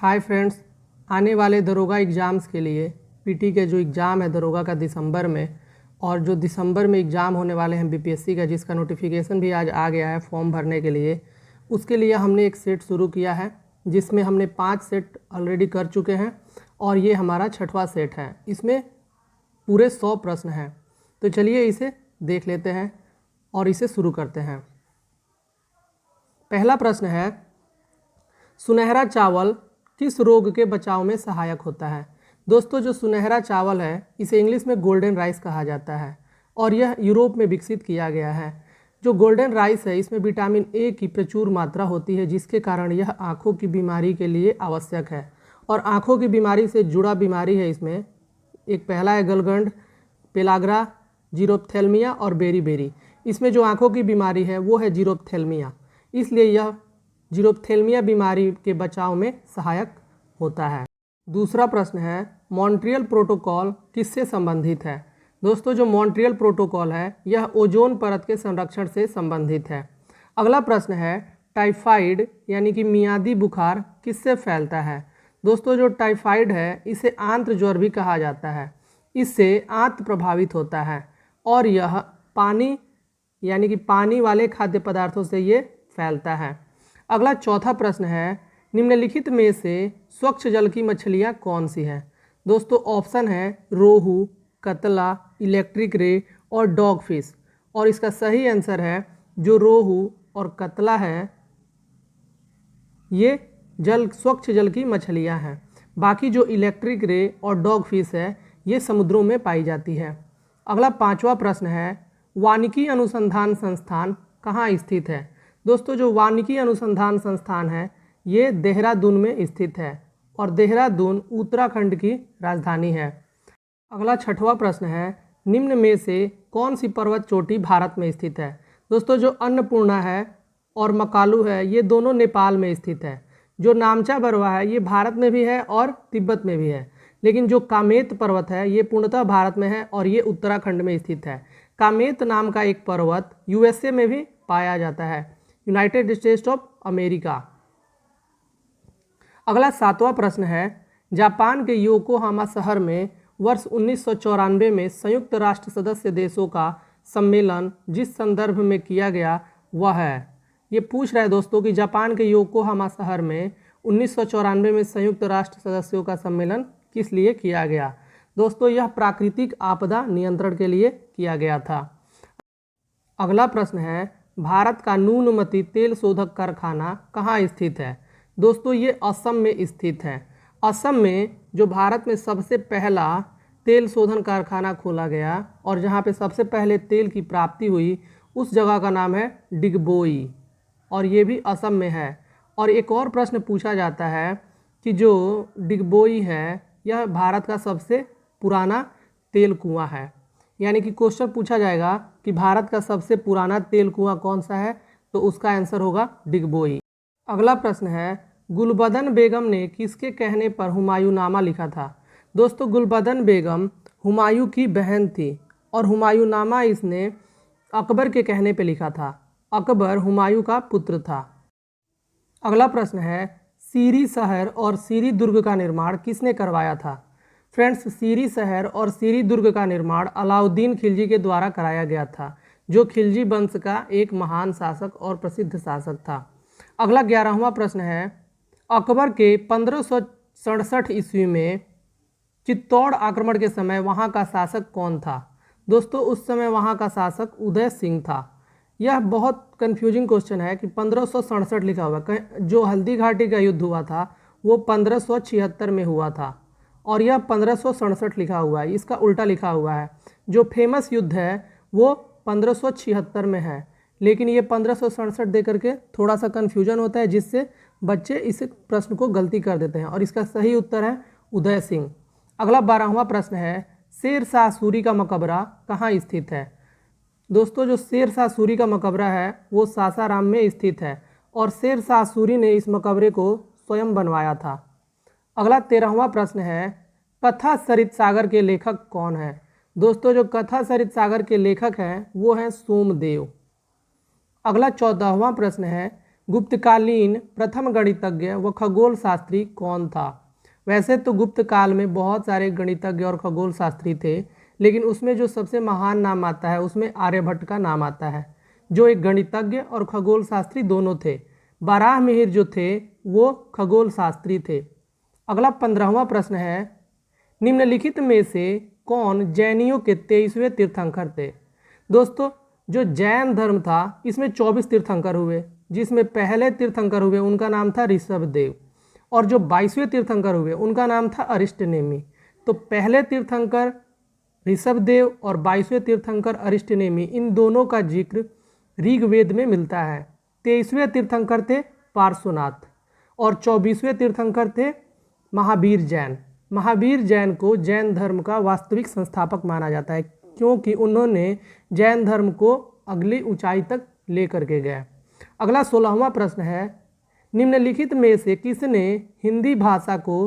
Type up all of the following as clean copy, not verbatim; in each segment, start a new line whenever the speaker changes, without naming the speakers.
Hi friends, आने वाले दरोगा एग्ज़ाम्स के लिए पीटी के जो एग्ज़ाम है दरोगा का दिसंबर में, और जो दिसंबर में एग्ज़ाम होने वाले हैं बीपीएससी का, जिसका नोटिफिकेशन भी आज आ गया है फॉर्म भरने के लिए, उसके लिए हमने एक सेट शुरू किया है जिसमें हमने 5 सेट ऑलरेडी कर चुके हैं और ये हमारा 6वां सेट है। इसमें पूरे 100 प्रश्न हैं। तो चलिए इसे देख लेते हैं और इसे शुरू करते हैं। पहला प्रश्न है, सुनहरा चावल किस रोग के बचाव में सहायक होता है। दोस्तों, जो सुनहरा चावल है इसे इंग्लिश में गोल्डन राइस कहा जाता है और यह यूरोप में विकसित किया गया है। जो गोल्डन राइस है इसमें विटामिन ए की प्रचुर मात्रा होती है, जिसके कारण यह आँखों की बीमारी के लिए आवश्यक है। और आँखों की बीमारी से जुड़ा बीमारी है इसमें एक पहला है गलगंड, पेलाग्रा, जीरोप्थेल्मिया और बेरी। इसमें जो आँखों की बीमारी है वो है जीरोप्थेल्मिया, इसलिए यह जीरोप्थेल्मिया बीमारी के बचाव में सहायक होता है। दूसरा प्रश्न है, मॉन्ट्रियल प्रोटोकॉल किससे संबंधित है। दोस्तों, जो मॉन्ट्रियल प्रोटोकॉल है यह ओजोन परत के संरक्षण से संबंधित है। अगला प्रश्न है, टाइफाइड यानी कि मियादी बुखार किससे फैलता है। दोस्तों, जो टाइफाइड है इसे आंत्र ज्वर भी कहा जाता है। इससे आंत प्रभावित होता है और यह पानी यानी कि पानी वाले खाद्य पदार्थों से ये फैलता है। अगला चौथा प्रश्न है, निम्नलिखित में से स्वच्छ जल की मछलियाँ कौन सी हैं। दोस्तों, ऑप्शन है रोहू, कतला, इलेक्ट्रिक रे और डॉग फिश। और इसका सही आंसर है जो रोहू और कतला है, ये स्वच्छ जल की मछलियाँ हैं। बाकी जो इलेक्ट्रिक रे और डॉग फिश है ये समुद्रों में पाई जाती है। अगला 5वां प्रश्न है, वानिकी अनुसंधान संस्थान कहाँ स्थित है। दोस्तों, जो वानिकी अनुसंधान संस्थान है ये देहरादून में स्थित है और देहरादून उत्तराखंड की राजधानी है। अगला 6वां प्रश्न है, निम्न में से कौन सी पर्वत चोटी भारत में स्थित है। दोस्तों, जो अन्नपूर्णा है और मकालू है ये दोनों नेपाल में स्थित है। जो नामचा बरवा है ये भारत में भी है और तिब्बत में भी है, लेकिन जो कामेत पर्वत है ये पूर्णतः भारत में है और ये उत्तराखंड में स्थित है। कामेत नाम का एक पर्वत यूएसए में भी पाया जाता है, यूनाइटेड स्टेट्स ऑफ अमेरिका। अगला 7वां प्रश्न है, जापान के योकोहामा शहर में वर्ष 1994 में संयुक्त राष्ट्र सदस्य देशों का सम्मेलन जिस संदर्भ में किया गया वह है। ये पूछ रहा है दोस्तों कि जापान के योकोहामा शहर में 1994 में संयुक्त राष्ट्र सदस्यों का सम्मेलन किस लिए किया गया। दोस्तों, यह प्राकृतिक आपदा नियंत्रण के लिए किया गया था। अगला प्रश्न है, भारत का नूनमती तेल शोधक कारखाना कहाँ स्थित है। दोस्तों, ये असम में स्थित है। असम में जो भारत में सबसे पहला तेल शोधन कारखाना खोला गया और जहाँ पे सबसे पहले तेल की प्राप्ति हुई उस जगह का नाम है डिगबोई और ये भी असम में है। और एक और प्रश्न पूछा जाता है कि जो डिगबोई है यह भारत का सबसे पुराना तेल कुआं है, यानी कि क्वेश्चन पूछा जाएगा कि भारत का सबसे पुराना तेल कुआं कौन सा है, तो उसका आंसर होगा डिगबोई। अगला प्रश्न है, गुलबदन बेगम ने किसके कहने पर हुमायूंनामा लिखा था। दोस्तों, गुलबदन बेगम हुमायूं की बहन थी और हुमायूंनामा इसने अकबर के कहने पर लिखा था। अकबर हुमायूं का पुत्र था। अगला प्रश्न है, सीरी शहर और सीरी दुर्ग का निर्माण किसने करवाया था। फ्रेंड्स, सीरी शहर और सीरी दुर्ग का निर्माण अलाउद्दीन खिलजी के द्वारा कराया गया था, जो खिलजी वंश का एक महान शासक और प्रसिद्ध शासक था। अगला 11वां प्रश्न है, अकबर के 1567 ईस्वी में चित्तौड़ आक्रमण के समय वहां का शासक कौन था। दोस्तों, उस समय वहां का शासक उदय सिंह था। यह बहुत कंफ्यूजिंग क्वेश्चन है कि 1567 लिखा हुआ, जो हल्दी घाटी का युद्ध हुआ था वो 1576 में हुआ था और यह 1567 लिखा हुआ है, इसका उल्टा लिखा हुआ है। जो फेमस युद्ध है वो 1576 में है, लेकिन ये 1567 दे करके थोड़ा सा कन्फ्यूजन होता है, जिससे बच्चे इस प्रश्न को गलती कर देते हैं और इसका सही उत्तर है उदय सिंह। अगला 12वां प्रश्न है, शेर शाह सूरी का मकबरा कहाँ स्थित है। दोस्तों, जो शेर शाह सूरी का मकबरा है वो सासाराम में स्थित है और शेर शाह सूरी ने इस मकबरे को स्वयं बनवाया था। अगला 13वां प्रश्न है, कथा सरित सागर के लेखक कौन है। दोस्तों, जो कथा सरित सागर के लेखक हैं वो हैं सोमदेव। अगला 14वां प्रश्न है, गुप्तकालीन प्रथम गणितज्ञ व खगोल शास्त्री कौन था? वैसे तो गुप्त काल में बहुत सारे गणितज्ञ और खगोल शास्त्री थे, लेकिन उसमें जो सबसे महान नाम आता है उसमें आर्यभट्ट का नाम आता है, जो एक गणितज्ञ और खगोल शास्त्री दोनों थे। बाराहमिहिर जो थे वो खगोल शास्त्री थे। अगला 15वां प्रश्न है, निम्नलिखित में से कौन जैनियों के 23वें तीर्थंकर थे? दोस्तों, जो जैन धर्म था इसमें 24 तीर्थंकर हुए, जिसमें पहले तीर्थंकर हुए उनका नाम था ऋषभदेव, और जो 22वें तीर्थंकर हुए उनका नाम था अरिष्टनेमी। तो पहले तीर्थंकर ऋषभदेव और 22वें तीर्थंकर अरिष्टनेमी, इन दोनों का जिक्र ऋग्वेद में मिलता है। 23वें तीर्थंकर थे पार्श्वनाथ और 24वें तीर्थंकर थे महावीर जैन। महावीर जैन को जैन धर्म का वास्तविक संस्थापक माना जाता है, क्योंकि उन्होंने जैन धर्म को अगली ऊंचाई तक लेकर के गए। अगला 16वां प्रश्न है, निम्नलिखित में से किसने हिंदी भाषा को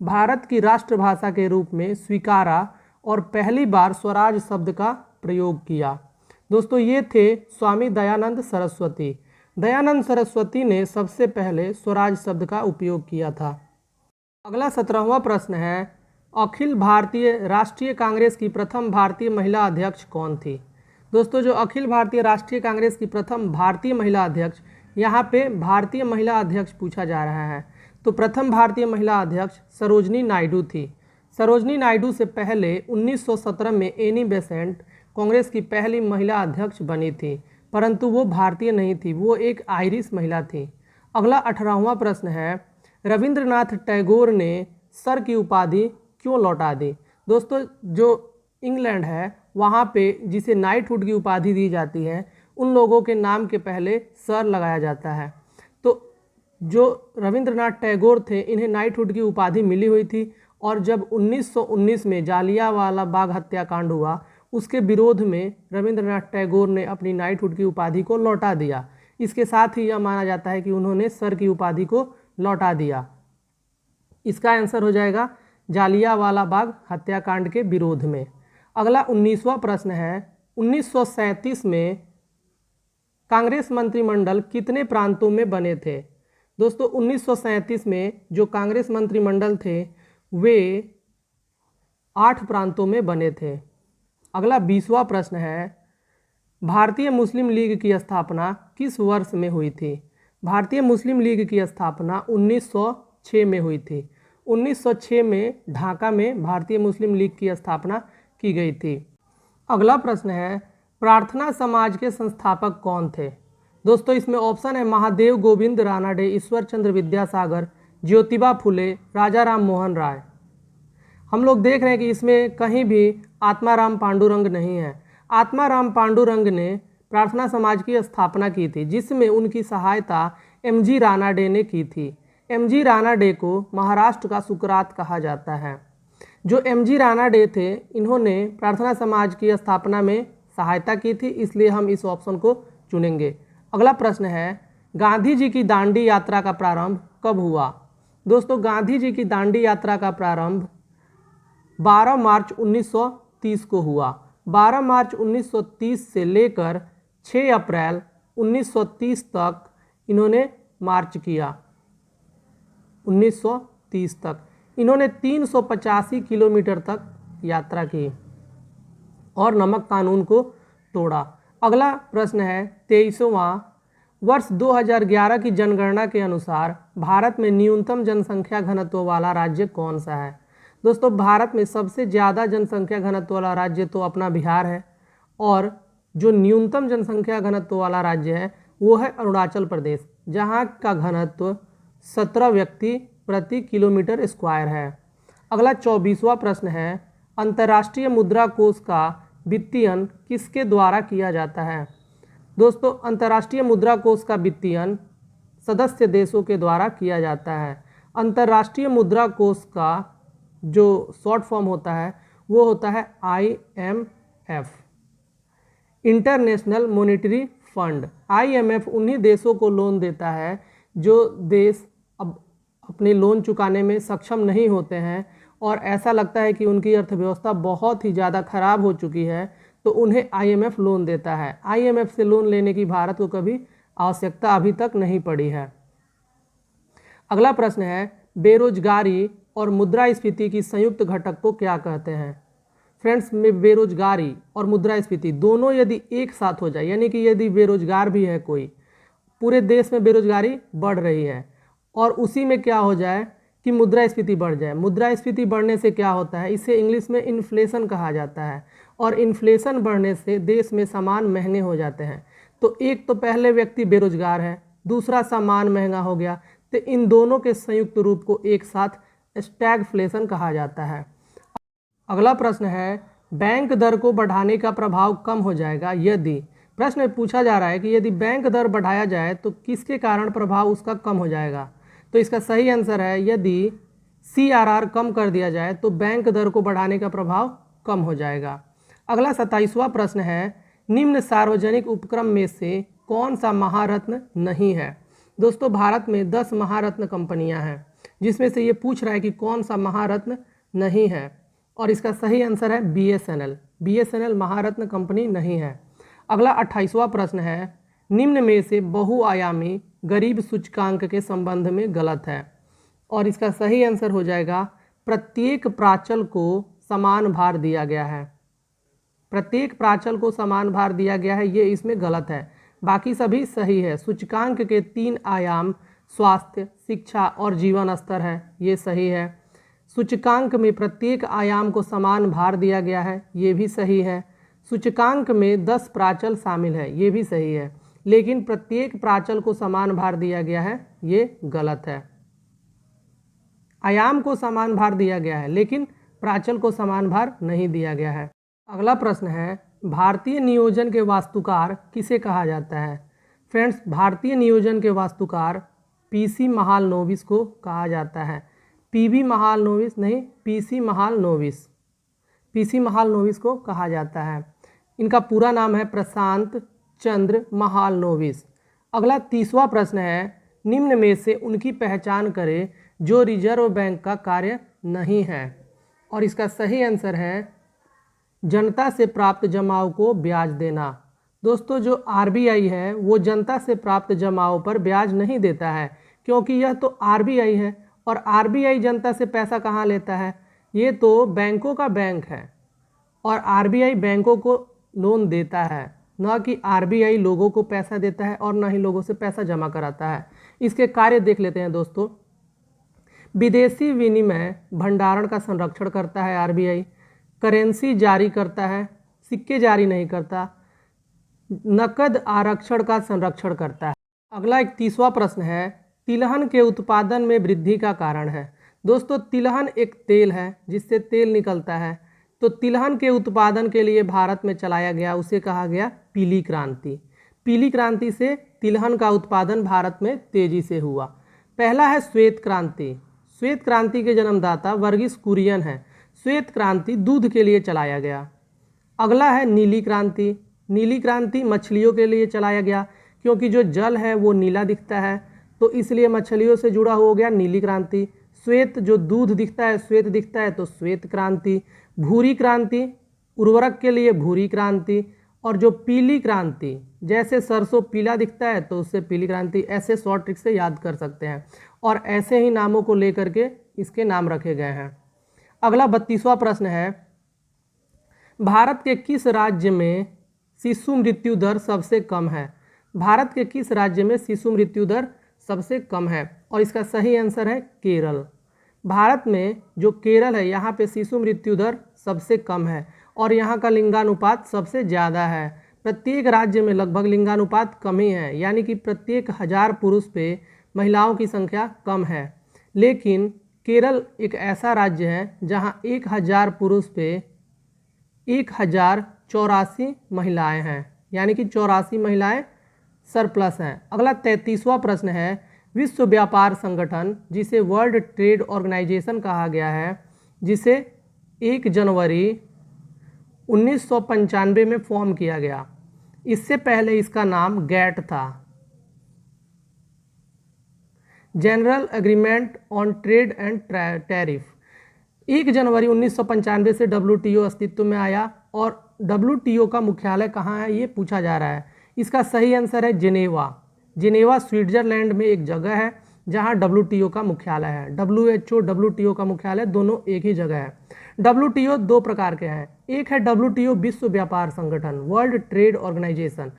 भारत की राष्ट्रभाषा के रूप में स्वीकारा और पहली बार स्वराज शब्द का प्रयोग किया? दोस्तों, ये थे स्वामी दयानंद सरस्वती। दयानंद सरस्वती ने सबसे पहले स्वराज शब्द का उपयोग किया था। अगला 17वां प्रश्न है, अखिल भारतीय राष्ट्रीय कांग्रेस की प्रथम भारतीय महिला अध्यक्ष कौन थी? दोस्तों, जो अखिल भारतीय राष्ट्रीय कांग्रेस की प्रथम भारतीय महिला अध्यक्ष, यहाँ पे भारतीय महिला अध्यक्ष पूछा जा रहा है, तो प्रथम भारतीय महिला अध्यक्ष सरोजनी नायडू थी। सरोजनी नायडू से पहले 1917 में एनी बेसेंट कांग्रेस की पहली महिला अध्यक्ष बनी थी, परंतु वो भारतीय नहीं थी, वो एक आयरिश महिला थी। अगला 18वां प्रश्न है, रविंद्रनाथ टैगोर ने सर की उपाधि क्यों लौटा दी? दोस्तों, जो इंग्लैंड है वहाँ पे जिसे नाइटहुड की उपाधि दी जाती है, उन लोगों के नाम के पहले सर लगाया जाता है। तो जो रविंद्रनाथ टैगोर थे, इन्हें नाइटहुड की उपाधि मिली हुई थी, और जब 1919 में जालियांवाला बाग हत्याकांड हुआ, उसके विरोध में रविंद्रनाथ टैगोर ने अपनी नाइटहुड की उपाधि को लौटा दिया। इसके साथ ही यह माना जाता है कि उन्होंने सर की उपाधि को लौटा दिया। इसका आंसर हो जाएगा जालियांवाला बाग हत्याकांड के विरोध में। अगला 19वां प्रश्न है, 1937 में कांग्रेस मंत्रिमंडल कितने प्रांतों में बने थे? दोस्तों, 1937 में जो कांग्रेस मंत्रिमंडल थे वे 8 प्रांतों में बने थे। अगला 20वां प्रश्न है, भारतीय मुस्लिम लीग की स्थापना किस वर्ष में हुई थी? भारतीय मुस्लिम लीग की स्थापना 1906 में हुई थी। 1906 में ढाका में भारतीय मुस्लिम लीग की स्थापना की गई थी। अगला प्रश्न है, प्रार्थना समाज के संस्थापक कौन थे? दोस्तों, इसमें ऑप्शन है महादेव गोविंद रानाडे, ईश्वर चंद्र विद्यासागर, ज्योतिबा फुले, राजा राम मोहन राय। हम लोग देख रहे हैं कि इसमें कहीं भी आत्माराम पांडुरंग नहीं है। आत्माराम पांडुरंग ने प्रार्थना समाज की स्थापना की थी, जिसमें उनकी सहायता एमजी रानाडे ने की थी। एमजी रानाडे को महाराष्ट्र का सुकरात कहा जाता है। जो एमजी रानाडे थे, इन्होंने प्रार्थना समाज की स्थापना में सहायता की थी, इसलिए हम इस ऑप्शन को चुनेंगे। अगला प्रश्न है, गांधी जी की दांडी यात्रा का प्रारंभ कब हुआ? दोस्तों, गांधी जी की दांडी यात्रा का प्रारंभ 12 मार्च 1930 को हुआ। 12 मार्च 1930 से लेकर 6 अप्रैल 1930 तक इन्होंने मार्च किया। 1930 तक इन्होंने 385 किलोमीटर तक यात्रा की और नमक कानून को तोड़ा। अगला प्रश्न है 23वां, वर्ष 2011 की जनगणना के अनुसार भारत में न्यूनतम जनसंख्या घनत्व वाला राज्य कौन सा है? दोस्तों, भारत में सबसे ज़्यादा जनसंख्या घनत्व वाला राज्य तो अपना बिहार है, और जो न्यूनतम जनसंख्या घनत्व वाला राज्य है वो है अरुणाचल प्रदेश, जहाँ का घनत्व 17 व्यक्ति प्रति किलोमीटर स्क्वायर है। अगला 24वां प्रश्न है, अंतर्राष्ट्रीय मुद्रा कोष का वित्तीयन किसके द्वारा किया जाता है? दोस्तों, अंतर्राष्ट्रीय मुद्रा कोष का वित्तीयन सदस्य देशों के द्वारा किया जाता है। अंतर्राष्ट्रीय मुद्रा कोष का जो शॉर्ट फॉर्म होता है वो होता है IMF, international monetary fund. IMF उन्हीं देशों को लोन देता है जो देश अब अपने लोन चुकाने में सक्षम नहीं होते हैं और ऐसा लगता है कि उनकी अर्थव्यवस्था बहुत ही ज़्यादा खराब हो चुकी है, तो उन्हें IMF लोन देता है। IMF से लोन लेने की भारत को कभी आवश्यकता अभी तक नहीं पड़ी है। अगला प्रश्न है, बेरोजगारी और मुद्रास्फीति की संयुक्त घटक को क्या कहते हैं? फ्रेंड्स, में बेरोजगारी और मुद्रास्फीति दोनों यदि एक साथ हो जाए, यानी कि यदि बेरोजगार भी है कोई, पूरे देश में बेरोजगारी बढ़ रही है और उसी में क्या हो जाए कि मुद्रास्फीति बढ़ जाए। मुद्रास्फीति बढ़ने से क्या होता है, इसे इंग्लिश में इन्फ्लेशन कहा जाता है और इन्फ्लेशन बढ़ने से देश में सामान महंगे हो जाते हैं। तो एक तो पहले व्यक्ति बेरोजगार है, दूसरा सामान महंगा हो गया, तो इन दोनों के संयुक्त रूप को एक साथ स्टैगफ्लेशन कहा जाता है। अगला प्रश्न है, बैंक दर को बढ़ाने का प्रभाव कम हो जाएगा यदि, प्रश्न में पूछा जा रहा है कि यदि बैंक दर बढ़ाया जाए तो किसके कारण प्रभाव उसका कम हो जाएगा? तो इसका सही आंसर है, यदि CRR कम कर दिया जाए तो बैंक दर को बढ़ाने का प्रभाव कम हो जाएगा। अगला 27वां प्रश्न है, निम्न सार्वजनिक उपक्रम में से कौन सा महारत्न नहीं है? दोस्तों, भारत में 10 महारत्न कंपनियां हैं, जिसमें से ये पूछ रहा है कि कौन सा महारत्न नहीं है, और इसका सही आंसर है BSNL। BSNL महारत्न कंपनी नहीं है। अगला 28वां प्रश्न है, निम्न में से बहुआयामी गरीब सूचकांक के संबंध में गलत है, और इसका सही आंसर हो जाएगा प्रत्येक प्राचल को समान भार दिया गया है। प्रत्येक प्राचल को समान भार दिया गया है, ये इसमें गलत है, बाकी सभी सही है। सूचकांक के 3 आयाम स्वास्थ्य, शिक्षा और जीवन स्तर है, ये सही है। सूचकांक में प्रत्येक आयाम को समान भार दिया गया है, ये भी सही है। सूचकांक में 10 प्राचल शामिल है, ये भी सही है, लेकिन प्रत्येक प्राचल को समान भार दिया गया है, ये गलत है। आयाम को समान भार दिया गया है, लेकिन प्राचल को समान भार नहीं दिया गया है। अगला प्रश्न है, भारतीय नियोजन के वास्तुकार किसे कहा जाता है? फ्रेंड्स, भारतीय नियोजन के वास्तुकार PC महालनोबिस को कहा जाता है। PV महालनोबिस नहीं, PC महालनोबिस, PC महालनोबिस को कहा जाता है। इनका पूरा नाम है प्रशांत चंद्र महालनोबिस। अगला 30वां प्रश्न है, निम्न में से उनकी पहचान करें जो रिजर्व बैंक का कार्य नहीं है, और इसका सही आंसर है जनता से प्राप्त जमाव को ब्याज देना। दोस्तों, जो RBI है वो जनता से प्राप्त जमाव पर ब्याज नहीं देता है, क्योंकि यह तो RBI है, और RBI जनता से पैसा कहाँ लेता है? ये तो बैंकों का बैंक है, और RBI बैंकों को लोन देता है, न कि RBI लोगों को पैसा देता है और न ही लोगों से पैसा जमा कराता है। इसके कार्य देख लेते हैं दोस्तों। विदेशी विनिमय भंडारण का संरक्षण करता है RBI, करेंसी जारी करता है, सिक्के जारी नहीं करता, नकद आरक्षण का संरक्षण करता है। अगला 31वां प्रश्न है, तिलहन के उत्पादन में वृद्धि का कारण है। दोस्तों, तिलहन एक तेल है जिससे तेल निकलता है, तो तिलहन के उत्पादन के लिए भारत में चलाया गया, उसे कहा गया पीली क्रांति। पीली क्रांति से तिलहन का उत्पादन भारत में तेजी से हुआ। पहला है श्वेत क्रांति। श्वेत क्रांति के जन्मदाता वर्गीस कुरियन है। श्वेत क्रांति दूध के लिए चलाया गया। अगला है नीली क्रांति। नीली क्रांति मछलियों के लिए चलाया गया, क्योंकि जो जल है वो नीला दिखता है, तो इसलिए मछलियों से जुड़ा हो गया नीली क्रांति। श्वेत, जो दूध दिखता है, श्वेत दिखता है, तो श्वेत क्रांति। भूरी क्रांति, उर्वरक के लिए भूरी क्रांति। और जो पीली क्रांति, जैसे सरसों पीला दिखता है तो उससे पीली क्रांति। ऐसे शॉर्ट ट्रिक से याद कर सकते हैं, और ऐसे ही नामों को लेकर के इसके नाम रखे गए हैं। अगला 32वां प्रश्न है, भारत के किस राज्य में शिशु मृत्यु दर सबसे कम है? भारत के किस राज्य में शिशु मृत्यु दर सबसे कम है? और इसका सही आंसर है केरल। भारत में जो केरल है, यहाँ पे शिशु मृत्यु दर सबसे कम है, और यहाँ का लिंगानुपात सबसे ज़्यादा है। प्रत्येक राज्य में लगभग लिंगानुपात कम ही है, यानी कि प्रत्येक 1000 पुरुष पे महिलाओं की संख्या कम है। लेकिन केरल एक ऐसा राज्य है जहाँ 1000 पुरुष पे 1084 महिलाएं हैं, यानी कि 84 महिलाएं सरप्लस हैं। अगला 33वां प्रश्न है, विश्व व्यापार संगठन, जिसे वर्ल्ड ट्रेड ऑर्गेनाइजेशन कहा गया है, जिसे 1 जनवरी 1995 में फॉर्म किया गया, इससे पहले इसका नाम गैट था, general agreement on trade and tariff. 1 जनवरी 1995 से WTO अस्तित्व में आया, और WTO का मुख्यालय कहाँ है ये पूछा जा रहा है। इसका सही आंसर है जिनेवा। जिनेवा स्विट्जरलैंड में एक जगह है जहां WTO का मुख्यालय है। WHO WTO का मुख्यालय दोनों एक ही जगह है। WTO दो प्रकार के हैं, एक है WTO विश्व व्यापार संगठन वर्ल्ड ट्रेड ऑर्गेनाइजेशन,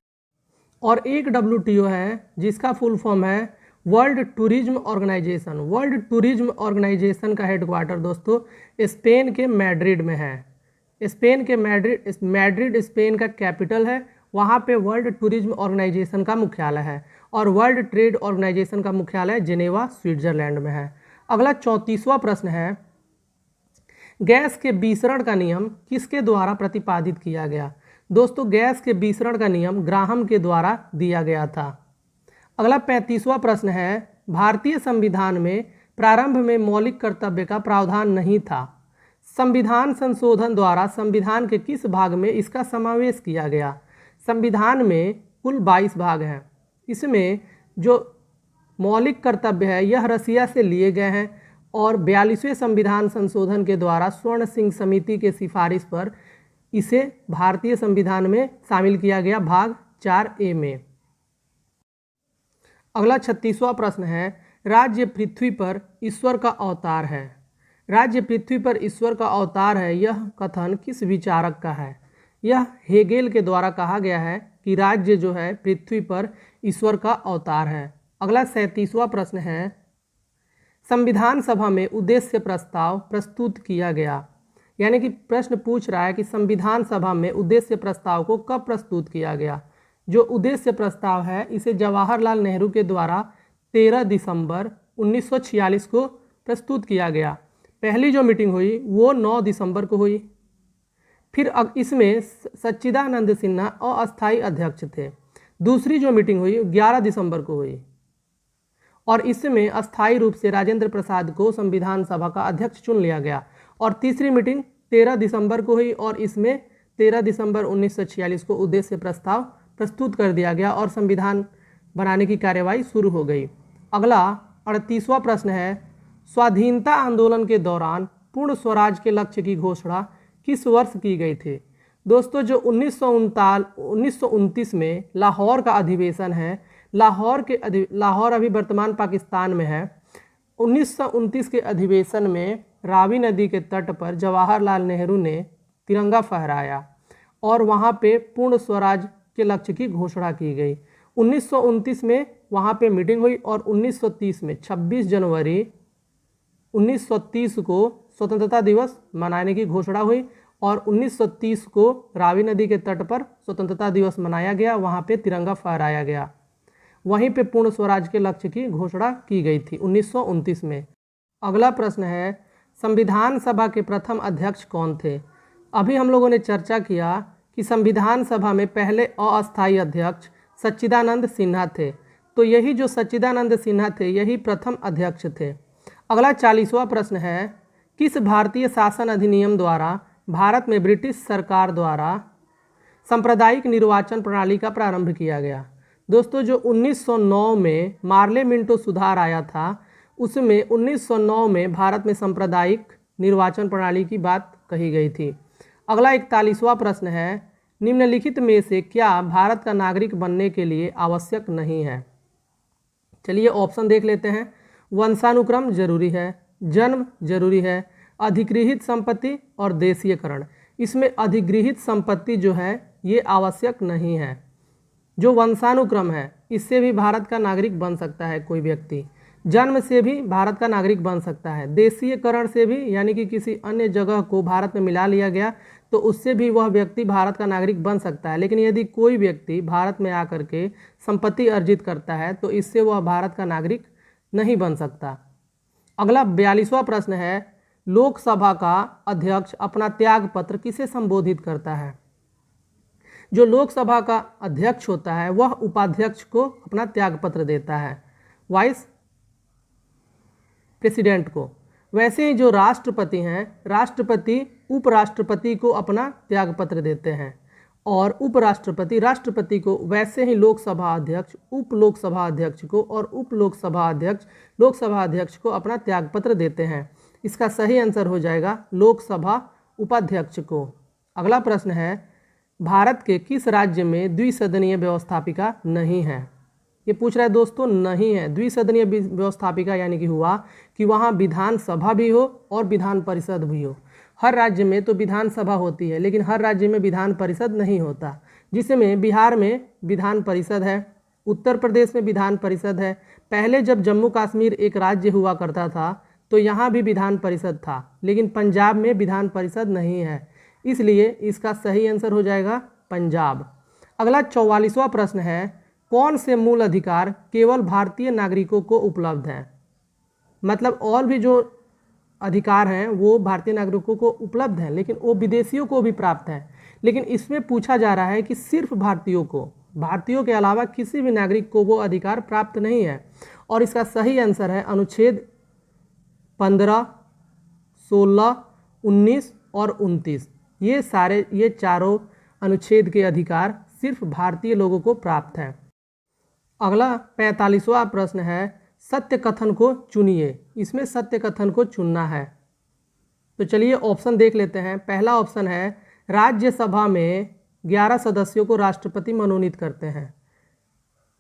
और एक WTO है जिसका फुल फॉर्म है world tourism organization. World tourism organization का हेडक्वार्टर दोस्तों स्पेन के मैड्रिड में है। स्पेन के मैड्रिड स्पेन का कैपिटल है, वहाँ पे वर्ल्ड टूरिज्म ऑर्गेनाइजेशन का मुख्यालय है, और वर्ल्ड ट्रेड ऑर्गेनाइजेशन का मुख्यालय जिनेवा स्विट्जरलैंड में है। अगला 34वां प्रश्न है, गैस के विसरण का नियम किसके द्वारा प्रतिपादित किया गया? दोस्तों गैस के विसरण का नियम ग्राहम के द्वारा दिया गया था। अगला 35वां प्रश्न है, भारतीय संविधान में प्रारंभ में मौलिक कर्तव्य का प्रावधान नहीं था। संविधान संशोधन द्वारा संविधान के किस भाग में इसका समावेश किया गया? संविधान में कुल 22 भाग हैं, इसमें जो मौलिक कर्तव्य है यह रसिया से लिए गए हैं, और 42वें संविधान संशोधन के द्वारा स्वर्ण सिंह समिति के सिफारिश पर इसे भारतीय संविधान में शामिल किया गया भाग 4A में। अगला 36वां प्रश्न है, राज्य पृथ्वी पर ईश्वर का अवतार है। राज्य पृथ्वी पर ईश्वर का अवतार है, यह कथन किस विचारक का है? यह हेगेल के द्वारा कहा गया है कि राज्य जो है पृथ्वी पर ईश्वर का अवतार है। अगला 37वां प्रश्न है, संविधान सभा में उद्देश्य प्रस्ताव प्रस्तुत किया गया। यानी कि प्रश्न पूछ रहा है कि संविधान सभा में उद्देश्य प्रस्ताव को कब प्रस्तुत किया गया। जो उद्देश्य प्रस्ताव है इसे जवाहरलाल नेहरू के द्वारा 13 दिसंबर 1946 को प्रस्तुत किया गया। पहली जो मीटिंग हुई वो 9 दिसंबर को हुई। फिर इसमें सच्चिदानंद सिन्हा अस्थायी अध्यक्ष थे। दूसरी जो मीटिंग हुई 11 दिसंबर को हुई, और इसमें अस्थायी रूप से राजेंद्र प्रसाद को संविधान सभा का अध्यक्ष चुन लिया गया। और तीसरी मीटिंग 13 दिसंबर को हुई, और इसमें 13 दिसंबर 1946 को उद्देश्य प्रस्ताव प्रस्तुत कर दिया गया और संविधान बनाने की कार्यवाही शुरू हो गई। अगला 38वां प्रश्न है, स्वाधीनता आंदोलन के दौरान पूर्ण स्वराज के लक्ष्य की घोषणा किस वर्ष की गई थी? दोस्तों जो 1929 में लाहौर का अधिवेशन है, लाहौर अभी वर्तमान पाकिस्तान में है। 1929 के अधिवेशन में रावी नदी के तट पर जवाहरलाल नेहरू ने तिरंगा फहराया और वहाँ पे पूर्ण स्वराज के लक्ष्य की घोषणा की गई। 1929 में वहाँ पे मीटिंग हुई, और 1930 में 26 जनवरी 1930 को स्वतंत्रता दिवस मनाने की घोषणा हुई, और 1930 को रावी नदी के तट पर स्वतंत्रता दिवस मनाया गया, वहाँ पे तिरंगा फहराया गया। वहीं पे पूर्ण स्वराज के लक्ष्य की घोषणा की गई थी 1929 में। अगला प्रश्न है, संविधान सभा के प्रथम अध्यक्ष कौन थे? अभी हम लोगों ने चर्चा किया कि संविधान सभा में पहले अस्थायी अध्यक्ष सच्चिदानंद सिन्हा थे, तो यही जो सच्चिदानंद सिन्हा थे यही प्रथम अध्यक्ष थे। अगला 40वां प्रश्न है, किस भारतीय शासन अधिनियम द्वारा भारत में ब्रिटिश सरकार द्वारा सांप्रदायिक निर्वाचन प्रणाली का प्रारंभ किया गया? दोस्तों जो 1909 में मार्ले मिंटो सुधार आया था, उसमें 1909 में भारत में सांप्रदायिक निर्वाचन प्रणाली की बात कही गई थी। अगला 41वां प्रश्न है, निम्नलिखित में से क्या भारत का नागरिक बनने के लिए आवश्यक नहीं है? चलिए ऑप्शन देख लेते हैं। वंशानुक्रम जरूरी है, जन्म जरूरी है, अधिगृहित संपत्ति और देशीयकरण। इसमें अधिगृहित संपत्ति जो है ये आवश्यक नहीं है। जो वंशानुक्रम है इससे भी भारत का नागरिक बन सकता है कोई व्यक्ति, जन्म से भी भारत का नागरिक बन सकता है, देशीयकरण से भी यानी कि किसी अन्य जगह को भारत में मिला लिया गया तो उससे भी वह व्यक्ति भारत का नागरिक बन सकता है। लेकिन यदि कोई व्यक्ति भारत में आकर के संपत्ति अर्जित करता है तो इससे वह भारत का नागरिक नहीं बन सकता। अगला 42वां प्रश्न है, लोकसभा का अध्यक्ष अपना त्याग पत्र किसे संबोधित करता है? जो लोकसभा का अध्यक्ष होता है वह उपाध्यक्ष को अपना त्याग पत्र देता है, वाइस प्रेसिडेंट को। वैसे ही जो राष्ट्रपति हैं, राष्ट्रपति उपराष्ट्रपति को अपना त्याग पत्र देते हैं, और उपराष्ट्रपति राष्ट्रपति को। वैसे ही लोकसभा अध्यक्ष उप लोकसभा अध्यक्ष को और उप लोकसभा अध्यक्ष लोकसभा अध्यक्ष को अपना त्याग पत्र देते हैं। इसका सही आंसर हो जाएगा लोकसभा उपाध्यक्ष को। अगला प्रश्न है, भारत के किस राज्य में द्विसदनीय व्यवस्थापिका नहीं है? ये पूछ रहा है दोस्तों, नहीं है। द्विसदनीय व्यवस्थापिका यानी कि हुआ कि वहाँ विधानसभा भी हो और विधान परिषद भी हो। हर राज्य में तो विधानसभा होती है, लेकिन हर राज्य में विधान परिषद नहीं होता, जिसमें बिहार में विधान परिषद है, उत्तर प्रदेश में विधान परिषद है। पहले जब जम्मू कश्मीर एक राज्य हुआ करता था तो यहाँ भी विधान परिषद था, लेकिन पंजाब में विधान परिषद नहीं है, इसलिए इसका सही आंसर हो जाएगा पंजाब। अगला 44वां प्रश्न है, कौन से मूल अधिकार केवल भारतीय नागरिकों को उपलब्ध हैं? मतलब और भी जो अधिकार हैं वो भारतीय नागरिकों को उपलब्ध हैं, लेकिन वो विदेशियों को भी प्राप्त हैं। लेकिन इसमें पूछा जा रहा है कि सिर्फ भारतीयों के अलावा किसी भी नागरिक को वो अधिकार प्राप्त नहीं है। और इसका सही आंसर है अनुच्छेद 15, 16, 19 और 29। ये चारों अनुच्छेद के अधिकार सिर्फ भारतीय लोगों को प्राप्त हैं। अगला 45वां प्रश्न है, सत्य कथन को चुनिए। इसमें सत्य कथन को चुनना है, तो चलिए ऑप्शन देख लेते हैं। पहला ऑप्शन है, राज्यसभा में 11 सदस्यों को राष्ट्रपति मनोनीत करते हैं।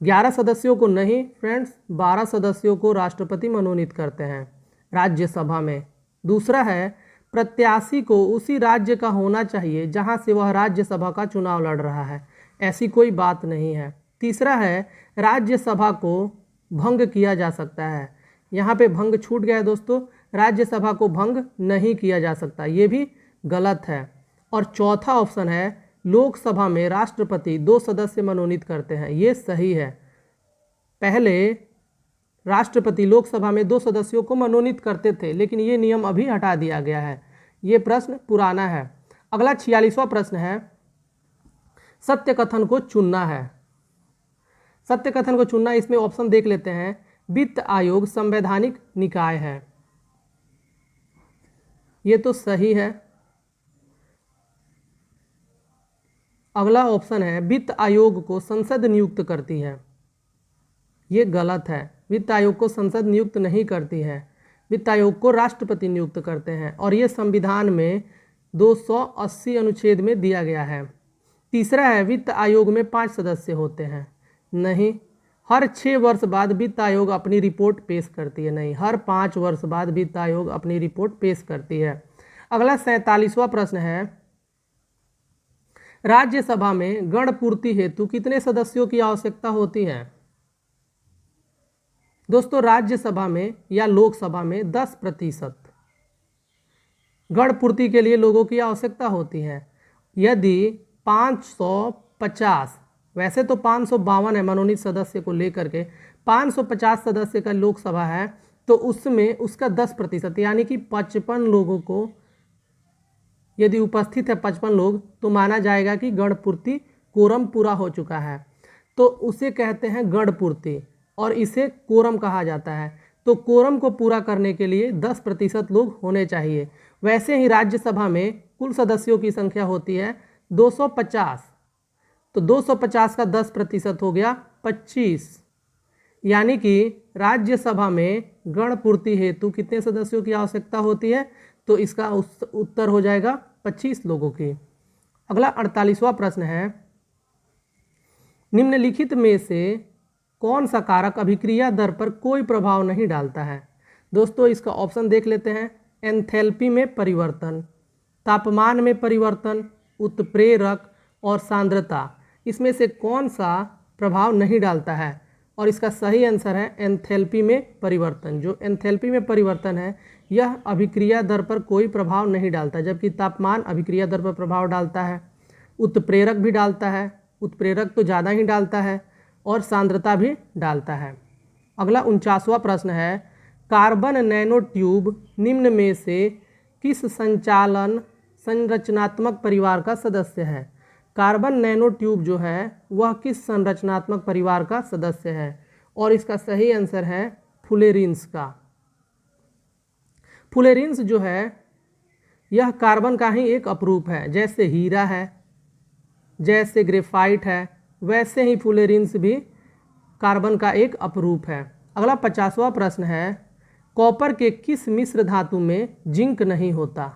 11 सदस्यों को नहीं फ्रेंड्स, 12 सदस्यों को राष्ट्रपति मनोनीत करते हैं राज्यसभा में। दूसरा है, प्रत्याशी को उसी राज्य का होना चाहिए जहां से वह राज्यसभा का चुनाव लड़ रहा है, ऐसी कोई बात नहीं है। तीसरा है, राज्यसभा को भंग किया जा सकता है। यहाँ पे भंग छूट गया है दोस्तों, राज्यसभा को भंग नहीं किया जा सकता, ये भी गलत है। और चौथा ऑप्शन है, लोकसभा में राष्ट्रपति 2 सदस्य मनोनीत करते हैं, ये सही है। पहले राष्ट्रपति लोकसभा में 2 सदस्यों को मनोनीत करते थे, लेकिन ये नियम अभी हटा दिया गया है, ये प्रश्न पुराना है। अगला 46वां प्रश्न है, सत्य कथन को चुनना है। सत्य कथन को चुनना, इसमें ऑप्शन देख लेते हैं। वित्त आयोग संवैधानिक निकाय है, ये तो सही है। अगला ऑप्शन है, वित्त आयोग को संसद नियुक्त करती है, ये गलत है। वित्त आयोग को संसद नियुक्त नहीं करती है, वित्त आयोग को राष्ट्रपति नियुक्त करते हैं, और ये संविधान में 280 अनुच्छेद में दिया गया है। तीसरा है, वित्त आयोग में 5 सदस्य होते हैं, नहीं। हर 6 वर्ष बाद वित्त आयोग अपनी रिपोर्ट पेश करती है, नहीं। हर 5 वर्ष बाद वित्त आयोग अपनी रिपोर्ट पेश करती है। अगला 47वां प्रश्न है, राज्यसभा में गणपूर्ति हेतु कितने सदस्यों की आवश्यकता होती है? दोस्तों, राज्यसभा में या लोकसभा में 10% गणपूर्ति के लिए लोगों की आवश्यकता होती है। यदि 550, वैसे तो 552 है मनोनीत सदस्य को लेकर के, 550 सदस्य का लोकसभा है, तो उसमें उसका 10% यानी कि 55 लोगों को यदि उपस्थित है 55 लोग, तो माना जाएगा कि गणपूर्ति कोरम पूरा हो चुका है, तो उसे कहते हैं गणपूर्ति और इसे कोरम कहा जाता है। तो कोरम को पूरा करने के लिए 10% लोग होने चाहिए। वैसे ही राज्यसभा में कुल सदस्यों की संख्या होती है 250, तो 250 का 10% हो गया 25, यानी कि राज्यसभा में गणपूर्ति हेतु कितने सदस्यों की आवश्यकता होती है? तो इसका उत्तर हो जाएगा 25 लोगों की। अगला 48वां प्रश्न है, निम्नलिखित में से कौन सा कारक अभिक्रिया दर पर कोई प्रभाव नहीं डालता है? दोस्तों, इसका ऑप्शन देख लेते हैं। एंथैल्पी में परिवर्तन, तापमान में परिवर्तन, उत्प्रेरक और सांद्रता, इसमें से कौन सा प्रभाव नहीं डालता है? और इसका सही आंसर है एंथैल्पी में परिवर्तन। जो एंथैल्पी में परिवर्तन है यह अभिक्रिया दर पर कोई प्रभाव नहीं डालता, जबकि तापमान अभिक्रिया दर पर प्रभाव डालता है, उत्प्रेरक भी डालता है, उत्प्रेरक तो ज़्यादा ही डालता है, और सांद्रता भी डालता है। अगला 49वां प्रश्न है, कार्बन नैनो ट्यूब निम्न में से किस संचालन संरचनात्मक परिवार का सदस्य है? कार्बन नैनो ट्यूब जो है वह किस संरचनात्मक परिवार का सदस्य है? और इसका सही आंसर है फुलेरिन्स का। फुलेरिन्स जो है यह कार्बन का ही एक अपरूप है। जैसे हीरा है, जैसे ग्रेफाइट है, वैसे ही फुलेरिन्स भी कार्बन का एक अपरूप है। अगला 50वां प्रश्न है, कॉपर के किस मिश्र धातु में जिंक नहीं होता?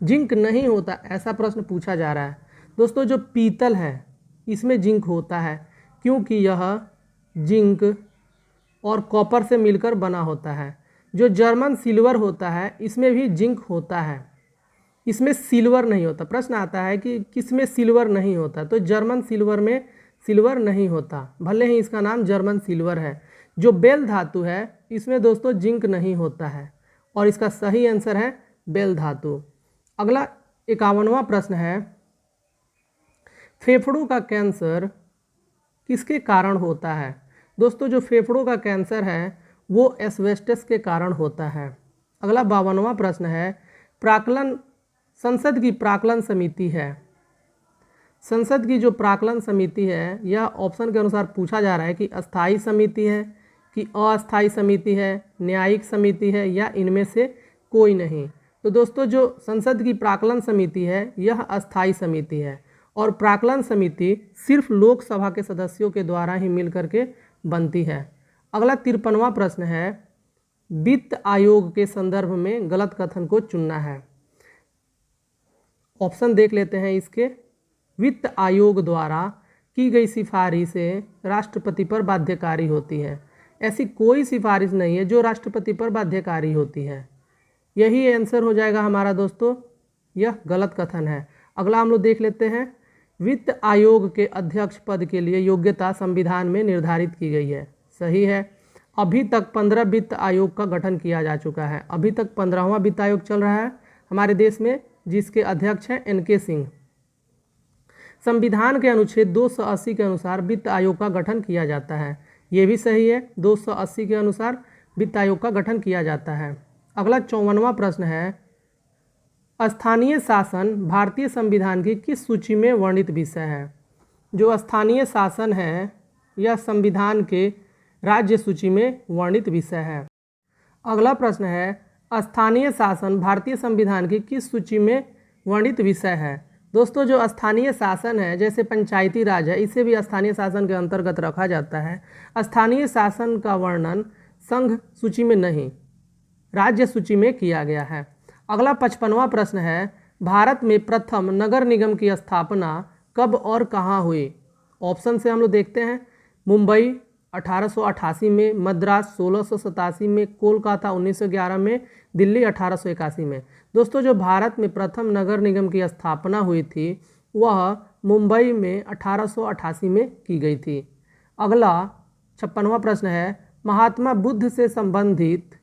जिंक नहीं होता ऐसा प्रश्न पूछा जा रहा है। दोस्तों, जो पीतल है इसमें जिंक होता है, क्योंकि यह जिंक और कॉपर से मिलकर बना होता है। जो जर्मन सिल्वर होता है इसमें भी जिंक होता है, इसमें सिल्वर नहीं होता। प्रश्न आता है कि किसमें सिल्वर नहीं होता, तो जर्मन सिल्वर में सिल्वर नहीं होता, भले ही इसका नाम जर्मन सिल्वर है। जो बेल धातु है इसमें दोस्तों जिंक नहीं होता है और इसका सही आंसर है बेल धातु। अगला 51वां प्रश्न है, फेफड़ों का कैंसर किसके कारण होता है। दोस्तों जो फेफड़ों का कैंसर है वो एस्बेस्टस के कारण होता है। अगला 52वां प्रश्न है, प्राक्कलन संसद की प्राक्कलन समिति है, संसद की जो प्राक्कलन समिति है यह ऑप्शन के अनुसार पूछा जा रहा है कि अस्थायी समिति है कि अस्थायी समिति है, न्यायिक समिति है या इनमें से कोई नहीं। तो दोस्तों जो संसद की प्राक्कलन समिति है यह अस्थायी समिति है और प्राक्कलन समिति सिर्फ लोकसभा के सदस्यों के द्वारा ही मिल करके बनती है। अगला 53वां प्रश्न है, वित्त आयोग के संदर्भ में गलत कथन को चुनना है। ऑप्शन देख लेते हैं इसके। वित्त आयोग द्वारा की गई सिफारिशें राष्ट्रपति पर बाध्यकारी होती है। ऐसी कोई सिफारिश नहीं है जो राष्ट्रपति पर बाध्यकारी होती है, यही आंसर हो जाएगा हमारा दोस्तों, यह गलत कथन है। अगला हम लोग देख लेते हैं, वित्त आयोग के अध्यक्ष पद के लिए योग्यता संविधान में निर्धारित की गई है, सही है। अभी तक 15 वित्त आयोग का गठन किया जा चुका है, अभी तक 15वां वित्त आयोग चल रहा है हमारे देश में, जिसके अध्यक्ष हैं NK सिंह। संविधान के अनुच्छेद 280 के अनुसार वित्त आयोग का गठन किया जाता है, ये भी सही है, 280 के अनुसार वित्त आयोग का गठन किया जाता है। अगला 54वां प्रश्न है, स्थानीय शासन भारतीय संविधान की किस सूची में वर्णित विषय है। जो स्थानीय शासन है यह संविधान के राज्य सूची में वर्णित विषय है। अगला प्रश्न है, स्थानीय शासन भारतीय संविधान की किस सूची में वर्णित विषय है। दोस्तों जो स्थानीय शासन है जैसे पंचायती राज है, इसे भी स्थानीय शासन के अंतर्गत रखा जाता है। स्थानीय शासन का वर्णन संघ सूची में नहीं, राज्य सूची में किया गया है। अगला 55वां प्रश्न है, भारत में प्रथम नगर निगम की स्थापना कब और कहाँ हुई। ऑप्शन से हम लोग देखते हैं, मुंबई 1888 में, मद्रास 1687 में, कोलकाता 1911 में, दिल्ली 1881 में। दोस्तों जो भारत में प्रथम नगर निगम की स्थापना हुई थी वह मुंबई में 1888 में की गई थी। अगला 56वां प्रश्न है, महात्मा बुद्ध से संबंधित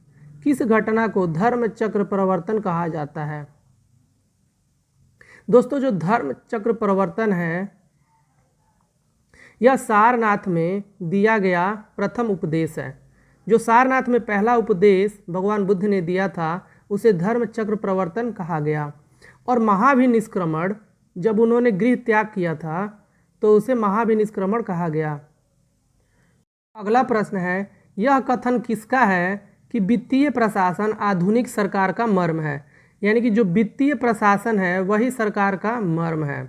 किस घटना को धर्म चक्र प्रवर्तन कहा जाता है। दोस्तों जो धर्म चक्र प्रवर्तन है यह सारनाथ में दिया गया प्रथम उपदेश है। जो सारनाथ में पहला उपदेश भगवान बुद्ध ने दिया था उसे धर्म चक्र प्रवर्तन कहा गया। और महाभिनिष्क्रमण जब उन्होंने गृह त्याग किया था तो उसे महाभिनिष्क्रमण कहा गया। अगला प्रश्न है, यह कथन किसका है कि वित्तीय प्रशासन आधुनिक सरकार का मर्म है। यानी कि जो वित्तीय प्रशासन है वही सरकार का मर्म है।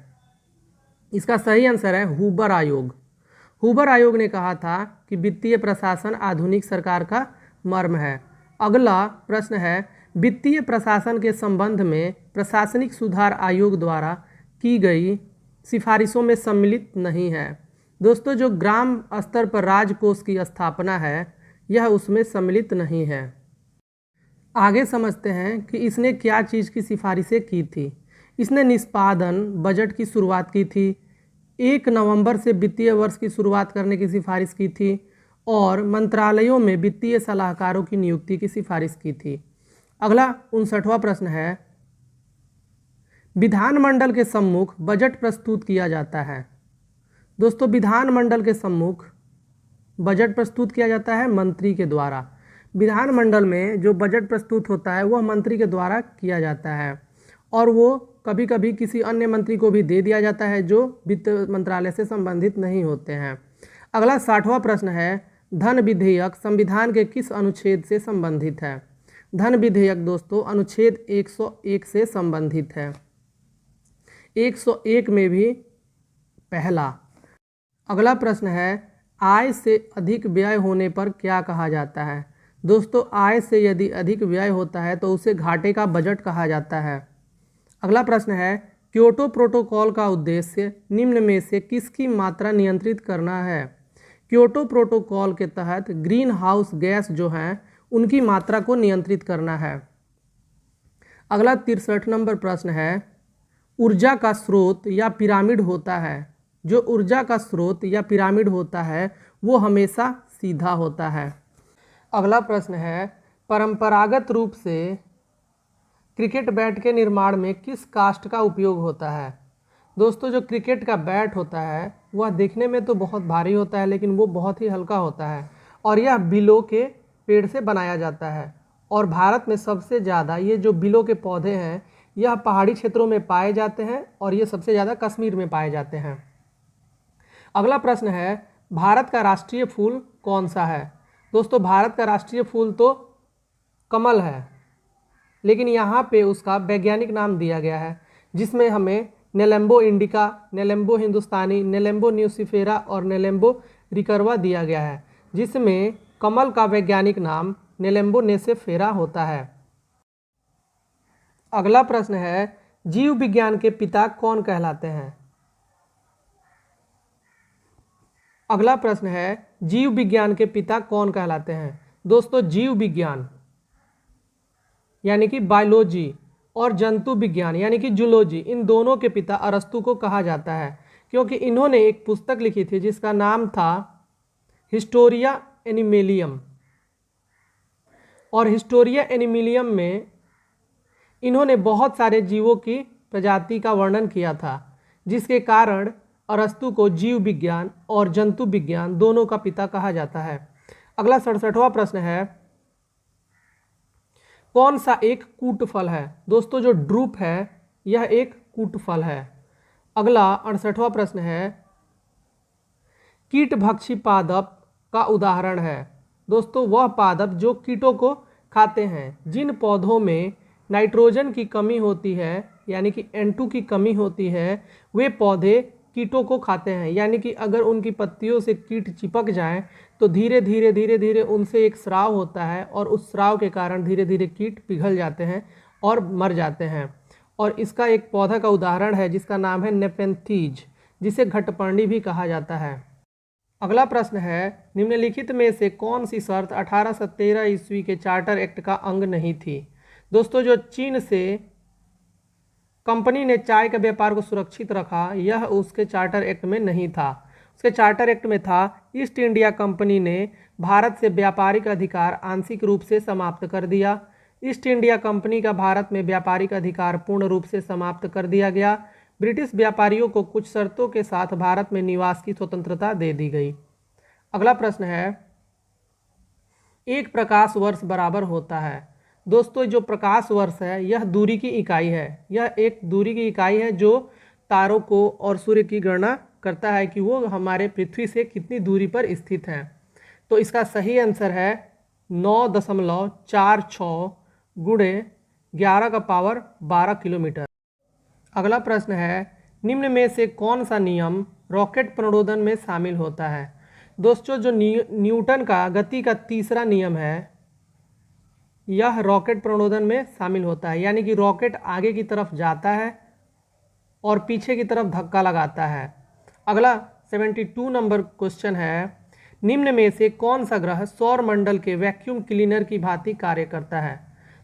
इसका सही आंसर है हुबर आयोग। हुबर आयोग ने कहा था कि वित्तीय प्रशासन आधुनिक सरकार का मर्म है। अगला प्रश्न है, वित्तीय प्रशासन के संबंध में प्रशासनिक सुधार आयोग द्वारा की गई सिफारिशों में सम्मिलित नहीं है। दोस्तों जो ग्राम स्तर पर राजकोष की स्थापना है यह उसमें सम्मिलित नहीं है। आगे समझते हैं कि इसने क्या चीज़ की सिफारिशें की थी। इसने निष्पादन बजट की शुरुआत की थी, 1 नवंबर से वित्तीय वर्ष की शुरुआत करने की सिफारिश की थी और मंत्रालयों में वित्तीय सलाहकारों की नियुक्ति की सिफारिश की थी। अगला 59वां प्रश्न है, विधानमंडल के सम्मुख बजट प्रस्तुत किया जाता है। दोस्तों विधानमंडल के सम्मुख बजट प्रस्तुत किया जाता है मंत्री के द्वारा। विधानमंडल में जो बजट प्रस्तुत होता है वह मंत्री के द्वारा किया जाता है और वो कभी कभी किसी अन्य मंत्री को भी दे दिया जाता है जो वित्त मंत्रालय से संबंधित नहीं होते हैं। अगला 60वां प्रश्न है, धन विधेयक संविधान के किस अनुच्छेद से संबंधित है। धन विधेयक दोस्तों अनुच्छेद 101 से संबंधित है, 101 में भी पहला। अगला प्रश्न है, आय से अधिक व्यय होने पर क्या कहा जाता है। दोस्तों आय से यदि अधिक व्यय होता है तो उसे घाटे का बजट कहा जाता है। अगला प्रश्न है, क्योटो प्रोटोकॉल का उद्देश्य निम्न में से किसकी मात्रा नियंत्रित करना है। क्योटो प्रोटोकॉल के तहत ग्रीन हाउस गैस जो हैं उनकी मात्रा को नियंत्रित करना है। अगला 63 नंबर प्रश्न है, ऊर्जा का स्रोत या पिरामिड होता है। जो ऊर्जा का स्रोत या पिरामिड होता है वो हमेशा सीधा होता है। अगला प्रश्न है, परंपरागत रूप से क्रिकेट बैट के निर्माण में किस काष्ठ का उपयोग होता है। दोस्तों, जो क्रिकेट का बैट होता है वह देखने में तो बहुत भारी होता है लेकिन वो बहुत ही हल्का होता है और यह बिलो के पेड़ से बनाया जाता है। और भारत में सबसे ज़्यादा ये जो बिलो के पौधे हैं यह पहाड़ी क्षेत्रों में पाए जाते हैं और ये सबसे ज़्यादा कश्मीर में पाए जाते हैं। अगला प्रश्न है, भारत का राष्ट्रीय फूल कौन सा है। दोस्तों, भारत का राष्ट्रीय फूल तो कमल है, लेकिन यहाँ पे उसका वैज्ञानिक नाम दिया गया है जिसमें हमें नेलेम्बो इंडिका, नेलेम्बो हिंदुस्तानी, नेलेम्बो न्यूसिफेरा और नेलेम्बो रिकरवा दिया गया है, जिसमें कमल का वैज्ञानिक नाम नेलेम्बो नेसेफेरा होता है। अगला प्रश्न है, जीव विज्ञान के पिता कौन कहलाते हैं। अगला प्रश्न है, जीव विज्ञान के पिता कौन कहलाते हैं। दोस्तों, जीव विज्ञान यानी कि बायोलॉजी और जंतु विज्ञान यानी कि जूलॉजी, इन दोनों के पिता अरस्तु को कहा जाता है क्योंकि इन्होंने एक पुस्तक लिखी थी जिसका नाम था हिस्टोरिया एनिमेलियम। और हिस्टोरिया एनिमेलियम में इन्होंने बहुत सारे जीवों की प्रजाति का वर्णन किया था, जिसके कारण अरस्तु को जीव विज्ञान और जंतु विज्ञान दोनों का पिता कहा जाता है। अगला 67वां प्रश्न है, कौन सा एक कूट फल है। दोस्तों, जो ड्रूप है यह एक कूट फल है। अगला 68वां प्रश्न है, कीटभक्षी पादप का उदाहरण है। दोस्तों, वह पादप जो कीटों को खाते हैं। जिन पौधों में नाइट्रोजन की कमी होती है यानी कि N2 की कमी होती है वे पौधे कीटों को खाते हैं, यानी कि अगर उनकी पत्तियों से कीट चिपक जाएं तो धीरे धीरे उनसे एक स्राव होता है और उस स्राव के कारण धीरे धीरे कीट पिघल जाते हैं और मर जाते हैं। और इसका एक पौधा का उदाहरण है जिसका नाम है नेपेंथीज, जिसे घटपर्णी भी कहा जाता है। अगला प्रश्न है, निम्नलिखित में से कौन सी शर्त 1813 ईस्वी के चार्टर एक्ट का अंग नहीं थी। दोस्तों, जो चीन से कंपनी ने चाय के व्यापार को सुरक्षित रखा यह उसके चार्टर एक्ट में नहीं था। उसके चार्टर एक्ट में था, ईस्ट इंडिया कंपनी ने भारत से व्यापारिक अधिकार आंशिक रूप से समाप्त कर दिया। ईस्ट इंडिया कंपनी का भारत में व्यापारिक अधिकार पूर्ण रूप से समाप्त कर दिया गया। ब्रिटिश व्यापारियों को कुछ शर्तों के साथ भारत में निवास की स्वतंत्रता दे दी गई। अगला प्रश्न है, एक प्रकाश वर्ष बराबर होता है। दोस्तों, जो प्रकाश वर्ष है यह दूरी की इकाई है। यह एक दूरी की इकाई है जो तारों को और सूर्य की गणना करता है कि वो हमारे पृथ्वी से कितनी दूरी पर स्थित है। तो इसका सही आंसर है 9.46 गुणे 11 का पावर 12 किलोमीटर। अगला प्रश्न है, निम्न में से कौन सा नियम रॉकेट प्रणोदन में शामिल होता है। दोस्तों, जो न्यूटन का गति का तीसरा नियम है यह रॉकेट प्रणोदन में शामिल होता है, यानी कि रॉकेट आगे की तरफ जाता है और पीछे की तरफ धक्का लगाता है। अगला 72 नंबर क्वेश्चन है, निम्न में से कौन सा ग्रह सौर मंडल के वैक्यूम क्लीनर की भांति कार्य करता है।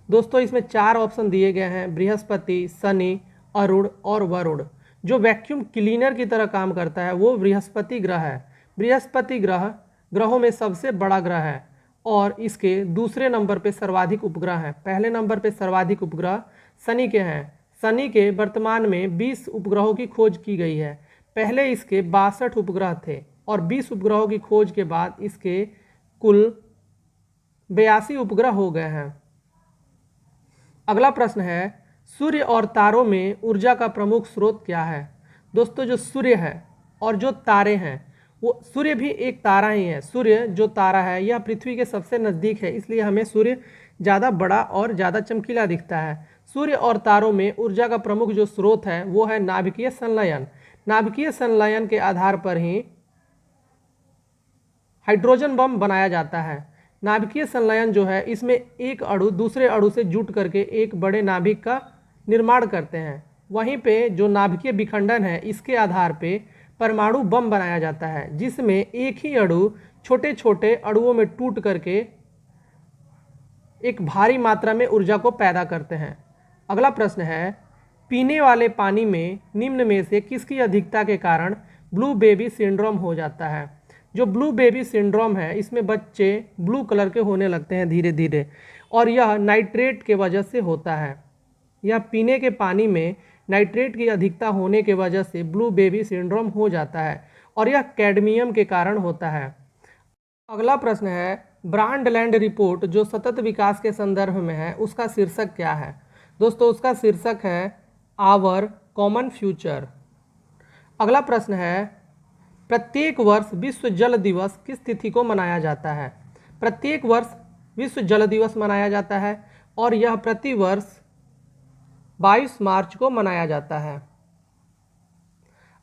दोस्तों, इसमें 4 ऑप्शन दिए गए हैं, बृहस्पति, शनि, अरुण और वरुण। जो वैक्यूम क्लीनर की तरह काम करता है वो बृहस्पति ग्रह है। बृहस्पति ग्रह ग्रहों में सबसे बड़ा ग्रह है और इसके दूसरे नंबर पे सर्वाधिक उपग्रह हैं। पहले नंबर पे सर्वाधिक उपग्रह शनि के हैं। शनि के वर्तमान में 20 उपग्रहों की खोज की गई है। पहले इसके 62 उपग्रह थे और 20 उपग्रहों की खोज के बाद इसके कुल 82 उपग्रह हो गए हैं। अगला प्रश्न है, सूर्य और तारों में ऊर्जा का प्रमुख स्रोत क्या है। दोस्तों, जो सूर्य है और जो तारे हैं वो, सूर्य भी एक तारा ही है। सूर्य जो तारा है यह पृथ्वी के सबसे नज़दीक है, इसलिए हमें सूर्य ज़्यादा बड़ा और ज़्यादा चमकीला दिखता है। सूर्य और तारों में ऊर्जा का प्रमुख जो स्रोत है वो है नाभिकीय संलयन। नाभिकीय संलयन के आधार पर ही हाइड्रोजन बम बनाया जाता है। नाभिकीय संलयन जो है इसमें एक अणु दूसरे अणु से जुट करके एक बड़े नाभिक का निर्माण करते हैं। वहीं पे जो नाभिकीय विखंडन है इसके आधार पे परमाणु बम बनाया जाता है, जिसमें एक ही अणु छोटे छोटे अणुओं में टूट करके एक भारी मात्रा में ऊर्जा को पैदा करते हैं। अगला प्रश्न है, पीने वाले पानी में निम्न में से किसकी अधिकता के कारण ब्लू बेबी सिंड्रोम हो जाता है? जो ब्लू बेबी सिंड्रोम है, इसमें बच्चे ब्लू कलर के होने लगते हैं धीरे धीरे, और यह नाइट्रेट के वजह से होता है। यह पीने के पानी में नाइट्रेट की अधिकता होने के वजह से ब्लू बेबी सिंड्रोम हो जाता है, और यह कैडमियम के कारण होता है। अगला प्रश्न है, ब्रांडलैंड रिपोर्ट जो सतत विकास के संदर्भ में है, उसका शीर्षक क्या है? दोस्तों, उसका शीर्षक है आवर कॉमन फ्यूचर। अगला प्रश्न है, प्रत्येक वर्ष विश्व जल दिवस किस तिथि को मनाया जाता है? प्रत्येक वर्ष विश्व जल दिवस मनाया जाता है, और यह प्रतिवर्ष 22 मार्च को मनाया जाता है।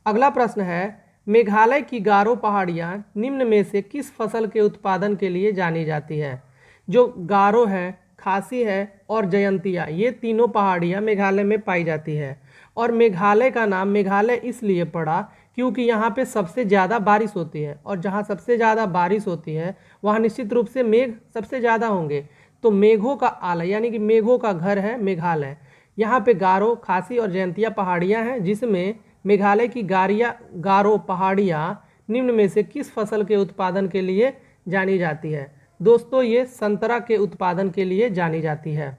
अगला प्रश्न है, मेघालय की गारो पहाड़ियाँ निम्न में से किस फसल के उत्पादन के लिए जानी जाती है? जो गारो है, खासी है और जयंतिया, ये तीनों पहाड़ियाँ मेघालय में पाई जाती है। और मेघालय का नाम मेघालय इसलिए पड़ा क्योंकि यहाँ पे सबसे ज़्यादा बारिश होती है, और जहाँ सबसे ज़्यादा बारिश होती है वहाँ निश्चित रूप से मेघ सबसे ज़्यादा होंगे। तो मेघों का आलय यानी कि मेघों का घर है मेघालय। यहाँ पे गारो, खासी और जयंतिया पहाड़ियाँ हैं, जिसमें मेघालय की गारो पहाड़ियाँ निम्न में से किस फसल के उत्पादन के लिए जानी जाती है? दोस्तों, ये संतरा के उत्पादन के लिए जानी जाती है।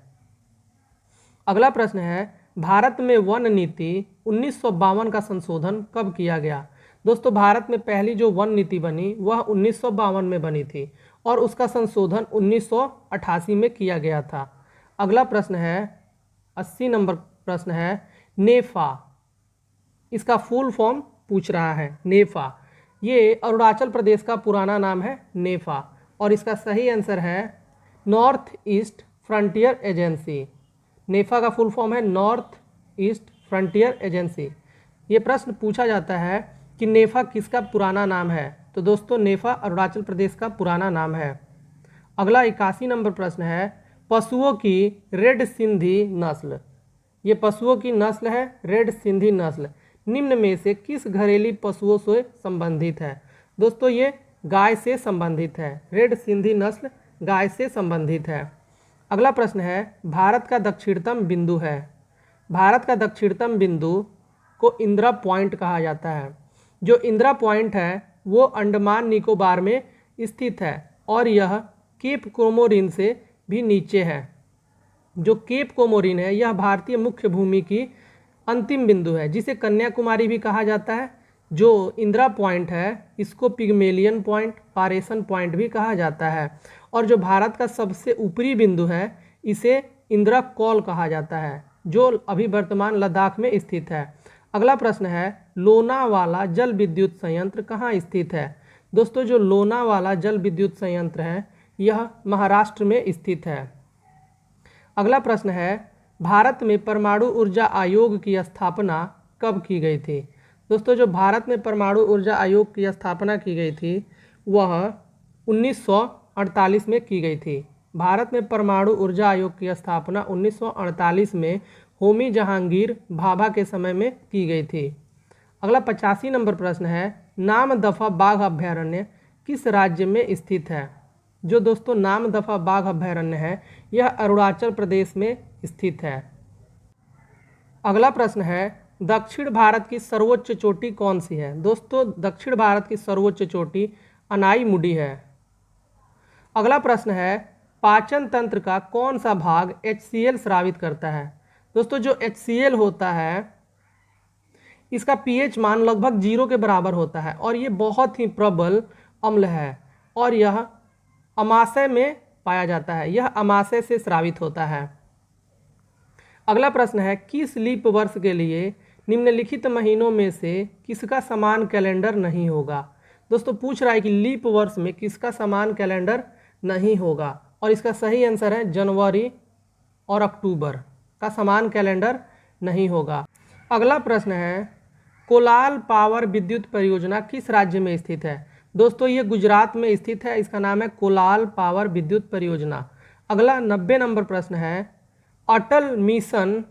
अगला प्रश्न है, भारत में वन नीति 1952 का संशोधन कब किया गया? दोस्तों, भारत में पहली जो वन नीति बनी वह 1952 में बनी थी, और उसका संशोधन 1988 में किया गया था। अगला प्रश्न है, 80 नंबर प्रश्न है, नेफा, इसका फुल फॉर्म पूछ रहा है। नेफा ये अरुणाचल प्रदेश का पुराना नाम है नेफा, और इसका सही आंसर है नॉर्थ ईस्ट फ्रंटियर एजेंसी। नेफा का फुल फॉर्म है नॉर्थ ईस्ट फ्रंटियर एजेंसी। ये प्रश्न पूछा जाता है कि नेफा किसका पुराना नाम है? तो दोस्तों, नेफा अरुणाचल प्रदेश का पुराना नाम है। अगला 81 नंबर प्रश्न है, पशुओं की रेड सिंधी नस्ल, ये पशुओं की नस्ल है रेड सिंधी नस्ल, निम्न में से किस घरेलू पशुओं से संबंधित है? दोस्तों, ये गाय से संबंधित है। रेड सिंधी नस्ल गाय से संबंधित है। अगला प्रश्न है, भारत का दक्षिणतम बिंदु है। भारत का दक्षिणतम बिंदु को इंदिरा पॉइंट कहा जाता है। जो इंदिरा पॉइंट है वो अंडमान निकोबार में स्थित है, और यह केप कोमोरिन से भी नीचे है। जो केप कोमोरिन है यह भारतीय मुख्य भूमि की अंतिम बिंदु है, जिसे कन्याकुमारी भी कहा जाता है। जो इंदिरा पॉइंट है इसको पिग्मेलियन पॉइंट, पारेसन पॉइंट भी कहा जाता है, और जो भारत का सबसे ऊपरी बिंदु है इसे इंदिरा कॉल कहा जाता है, जो अभी वर्तमान लद्दाख में स्थित है। अगला प्रश्न है, लोनावाला जल विद्युत संयंत्र कहाँ स्थित है? दोस्तों, जो लोनावाला जल विद्युत संयंत्र है यह महाराष्ट्र में स्थित है। अगला प्रश्न है, भारत में परमाणु ऊर्जा आयोग की स्थापना कब की गई थी? दोस्तों, जो भारत में परमाणु ऊर्जा आयोग की स्थापना की गई थी वह 1948 में की गई थी। भारत में परमाणु ऊर्जा आयोग की स्थापना 1948 में होमी जहांगीर भाभा के समय में की गई थी। अगला 85 नंबर प्रश्न है, नामदफा बाघ अभयारण्य किस राज्य में स्थित है? जो दोस्तों नामदफा बाघ अभयारण्य है यह अरुणाचल प्रदेश में स्थित है। अगला प्रश्न है, दक्षिण भारत की सर्वोच्च चोटी कौन सी है? दोस्तों, दक्षिण भारत की सर्वोच्च चोटी अनाईमुडी है। अगला प्रश्न है, पाचन तंत्र का कौन सा भाग HCl स्रावित करता है? दोस्तों, जो HCl होता है इसका pH मान लगभग 0 के बराबर होता है, और ये बहुत ही प्रबल अम्ल है, और यह अमाशय में पाया जाता है। यह अमाशय से स्रावित होता है। अगला प्रश्न है, किस लीप वर्ष के लिए निम्नलिखित महीनों में से किसका समान कैलेंडर नहीं होगा? दोस्तों, पूछ रहा है कि लीप वर्ष में किसका समान कैलेंडर नहीं होगा, और इसका सही आंसर है जनवरी और अक्टूबर का समान कैलेंडर नहीं होगा। अगला प्रश्न है, कोलाल पावर विद्युत परियोजना किस राज्य में स्थित है? दोस्तों, ये गुजरात में स्थित है, इसका नाम है कोलाल पावर विद्युत परियोजना। अगला 90 नंबर प्रश्न है, Atal mission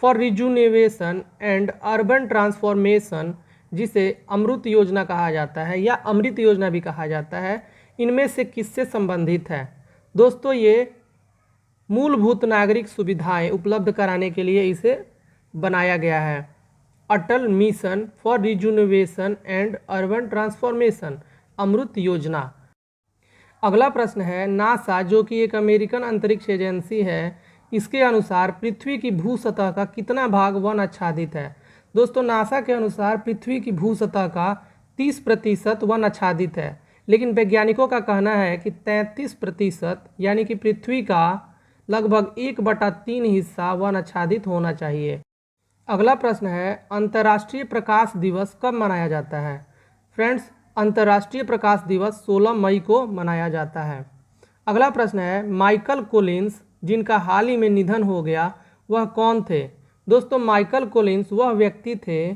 for rejuvenation and urban transformation जिसे अमृत योजना कहा जाता है या अमृत योजना भी कहा जाता है, इनमें से किससे संबंधित है? दोस्तों ये मूलभूत नागरिक सुविधाएं उपलब्ध कराने के लिए इसे बनाया गया है। Atal mission for rejuvenation and urban transformation, Amrut योजना। अगला प्रश्न है, नासा जो कि एक अमेरिकन अंतरिक्ष एजेंसी है, इसके अनुसार पृथ्वी की भू सतह का कितना भाग वन आच्छादित है? दोस्तों नासा के अनुसार पृथ्वी की भू सतह का 30% वन आच्छादित है, लेकिन वैज्ञानिकों का कहना है कि 33% यानी कि पृथ्वी का लगभग 1/3 हिस्सा वन आच्छादित होना चाहिए। अगला प्रश्न है, अंतर्राष्ट्रीय प्रकाश दिवस कब मनाया जाता है? फ्रेंड्स अंतर्राष्ट्रीय प्रकाश दिवस 16 मई को मनाया जाता है। अगला प्रश्न है, माइकल कोलिंस जिनका हाल ही में निधन हो गया वह कौन थे? दोस्तों माइकल कोलिंस वह व्यक्ति थे,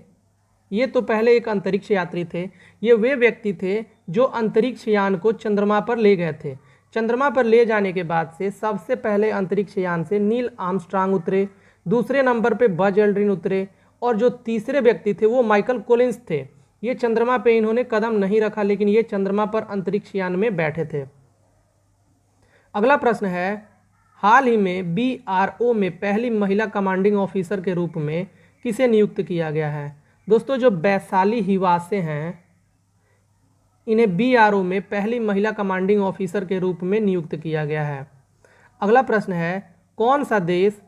ये तो पहले एक अंतरिक्ष यात्री थे, ये वे व्यक्ति थे जो अंतरिक्ष यान को चंद्रमा पर ले गए थे। चंद्रमा पर ले जाने के बाद से सबसे पहले अंतरिक्ष यान से नील आर्मस्ट्रांग उतरे, दूसरे नंबर पे बज एल्ड्रिन उतरे और जो तीसरे व्यक्ति थे वो माइकल कोलिंस थे। ये चंद्रमा पे इन्होंने कदम नहीं रखा, लेकिन ये चंद्रमा पर अंतरिक्ष यान में बैठे थे। अगला प्रश्न है, हाल ही में BRO में पहली महिला कमांडिंग ऑफिसर के रूप में किसे नियुक्त किया गया है? दोस्तों जो वैशाली हिवासे हैं इन्हें BRO में पहली महिला कमांडिंग ऑफिसर के रूप में नियुक्त किया गया है। अगला प्रश्न है, कौन सा देश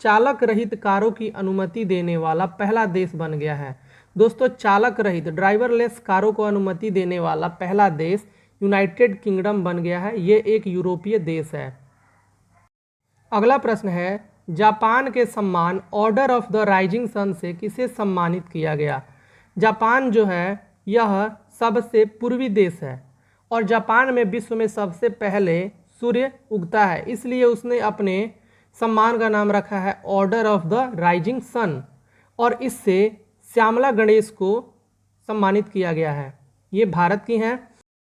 चालक रहित कारों की अनुमति देने वाला पहला देश बन गया है? दोस्तों चालक रहित ड्राइवरलेस कारों को अनुमति देने वाला पहला देश यूनाइटेड किंगडम बन गया है। ये एक यूरोपीय देश है। अगला प्रश्न है, जापान के सम्मान order of the rising sun से किसे सम्मानित किया गया? जापान जो है यह सबसे पूर्वी देश है और जापान में विश्व में सबसे पहले सूर्य उगता है, इसलिए उसने अपने सम्मान का नाम रखा है order of the rising sun और इससे श्यामला गणेश को सम्मानित किया गया है। ये भारत की हैं।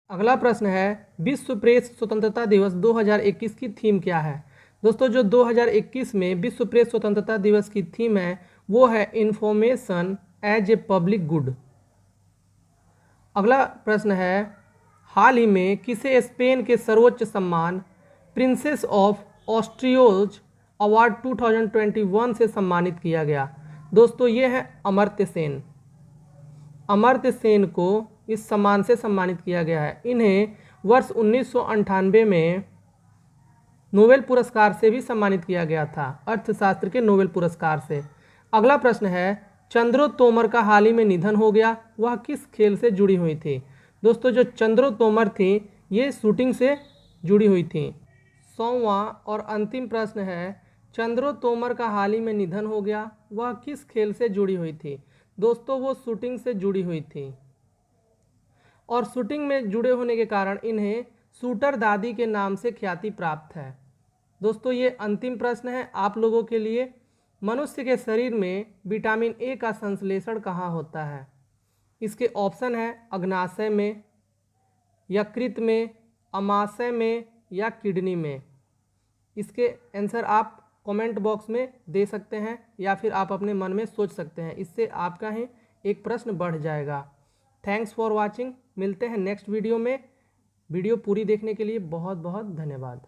अगला प्रश्न है, विश्व प्रेस स्वतंत्रता दिवस 2021 की थीम क्या है? दोस्तों जो 2021 में विश्व प्रेस स्वतंत्रता दिवस की थीम है वो है information as a public good. अगला प्रश्न है, हाल ही में किसे स्पेन के सर्वोच्च सम्मान प्रिंसेस ऑफ ऑस्ट्रियोज अवार्ड 2021 से सम्मानित किया गया? दोस्तों ये है अमर्त्य सेन। अमर्त्य सेन को इस सम्मान से सम्मानित किया गया है। इन्हें वर्ष 1998 में नोबेल पुरस्कार से भी सम्मानित किया गया था, अर्थशास्त्र के नोबेल पुरस्कार से। अगला प्रश्न है, चंद्रो तोमर का हाल ही में निधन हो गया, वह किस खेल से जुड़ी हुई थी? दोस्तों जो चंद्रो तोमर थी ये शूटिंग से जुड़ी हुई थी। 100वां और अंतिम प्रश्न है, चंद्रो तोमर का हाल ही में निधन हो गया, वह किस खेल से जुड़ी हुई थी? दोस्तों वो शूटिंग से जुड़ी हुई थी और शूटिंग में जुड़े होने के कारण इन्हें शूटर दादी के नाम से ख्याति प्राप्त है। दोस्तों ये अंतिम प्रश्न है आप लोगों के लिए, मनुष्य के शरीर में विटामिन ए का संश्लेषण कहाँ होता है? इसके ऑप्शन है अग्नाशय में, यकृत में, अमाशय में या किडनी में। इसके आंसर आप कमेंट बॉक्स में दे सकते हैं या फिर आप अपने मन में सोच सकते हैं, इससे आपका ही एक प्रश्न बढ़ जाएगा। थैंक्स फॉर वॉचिंग, मिलते हैं नेक्स्ट वीडियो में। वीडियो पूरी देखने के लिए बहुत बहुत धन्यवाद।